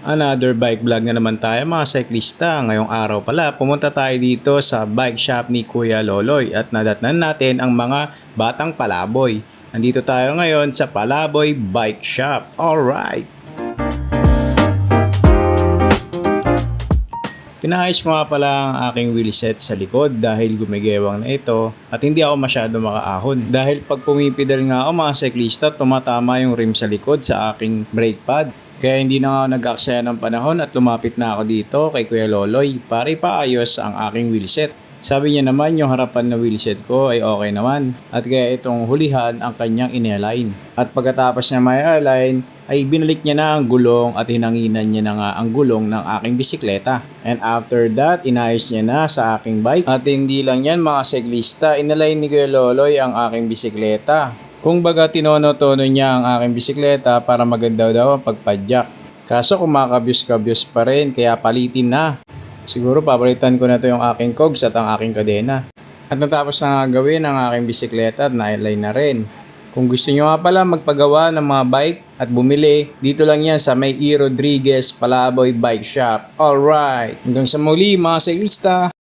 Another bike vlog na naman tayo mga cyclista. Ngayong araw pala, pumunta tayo dito sa bike shop ni Kuya Loloy at nadatnan natin ang mga batang palaboy. Nandito tayo ngayon sa Palaboy Bike Shop. Alright! Pinayos ko nga pala ang aking wheelset sa likod dahil gumigewang na ito at hindi ako masyado makaahon. Dahil pag pumipidal nga ako mga cyclista, tumatama yung rim sa likod sa aking brake pad. Kaya hindi na ako nag-aksaya ng panahon at lumapit na ako dito kay Kuya Loloy para ipaayos ang aking wheelset. Sabi niya naman yung harapan na wheelset ko ay okay naman at kaya itong hulihan ang kanyang in-align. At pagkatapos niya may align ay binalik niya na ang gulong at hinanginan niya na nga ang gulong ng aking bisikleta. And after that, inayos niya na sa aking bike. At hindi lang yan mga cyclista, inalign ni Kuya Loloy ang aking bisikleta. Kung baga tinono-tono niya ang aking bisikleta para maganda daw ang pagpadyak. Kaso kumakabyos-kabyos pa rin kaya palitin na. Siguro papalitan ko na to yung aking cogs at ang aking kadena. At natapos na nga gawin ang aking bisikleta at na-align na rin. Kung gusto nyo nga pala magpagawa ng mga bike at bumili, dito lang yan sa may E. Rodriguez Palaboy Bike Shop. Alright! Hanggang sa muli mga cyclista!